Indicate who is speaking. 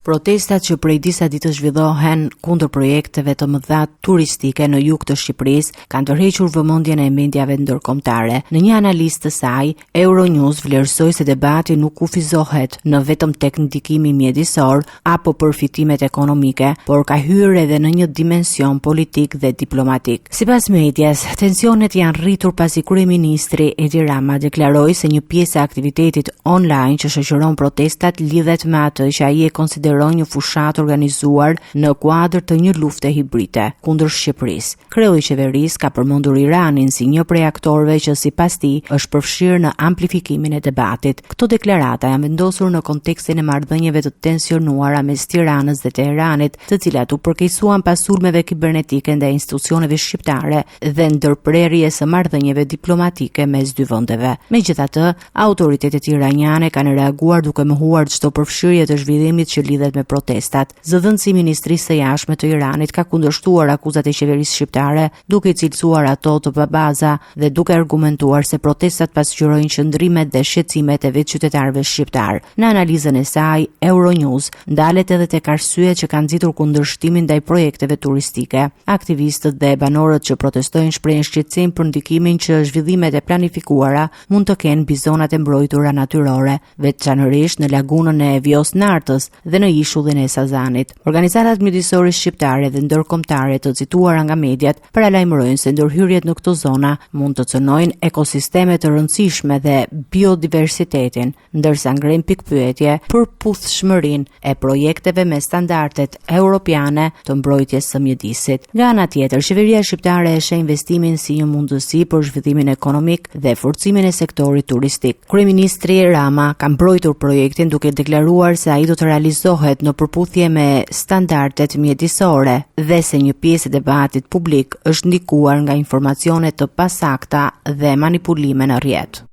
Speaker 1: Protestat që prej disa ditë zhvillohen kundër projekteve të mëdha turistike në jug të Shqipërisë kanë tërhequr vëmendjen e mendjave ndërkombëtare. Në një analizë të saj, Euronews vlerësoi se debati nuk kufizohet në vetëm tek ndikimi mjedisor apo përfitimet ekonomike, por ka hyrë edhe në një dimension politik dhe diplomatik. Sipas medias, tensionet janë rritur pasi kryeministri Edi Rama deklaroi se një pjesë e aktivitetit online që shoqëron protestat lidhet me atë që ai e konsideron një fushat organizuar në kuadër të një lufte hibride kundër Shqipërisë. Kreu i qeverisë ka përmendur Iranin si një prej aktorëve që sipas tij është përfshirë në amplifikimin e debatit. Këto deklarata janë vendosur në kontekstin e marrëdhënieve të tensionuara mes Tiranës dhe Teheranit, të cilat u përkeqësuan pas sulmeve kibernetike ndaj institucioneve shqiptare dhe ndërprerjes së marrëdhënieve diplomatike mes dy vendeve. Megjithatë, autoritetet iraniane kanë reaguar duke mohuar çdo përfshirje të zhvillimit që lidhet me protestat. Zëdhënësi i Ministrisë së Jashtme të Iranit ka kundërshtuar akuzat e qeverisë shqiptare, duke cilësuar ato të pabaza dhe duke argumentuar se protestat pasqyrojnë qëndrimet dhe shqetësimet e vetë qytetarëve shqiptar. Në analizën e saj, Euronews ndalet edhe tek arsyet që kanë nxitur kundërshtimin ndaj projekteve turistike. Aktivistët dhe banorët që protestojnë shprehin shqetësim për ndikimin që zhvillimet e planifikuara mund të kenë mbi zonat e mbrojtura natyrore, veçanërisht në lagunën e Vjos Nartës dhe në ishullin e Sazanit. Organizatat mjedisore shqiptare dhe ndërkombëtare të cituara nga mediat paralajmërojnë se ndërhyrjet në këto zona mund të cënojnë ekosisteme të rëndësishme dhe biodiversitetin, ndërsa ngren pikpyetje për puthshmërinë e projekteve me standardet europiane të mbrojtjes së mjedisit. Nga ana tjetër, qeveria shqiptare e sheh investimin si një mundësi për zhvillimin ekonomik dhe forcimin e sektorit turistik. Kryeministri Rama ka mbrojtur projektin duke deklaruar se ai do të realizohet në përputhje me standardet mjedisore dhe se një pjesë e debatit publik është ndikuar nga informacione të pasakta dhe manipulime në rrjet.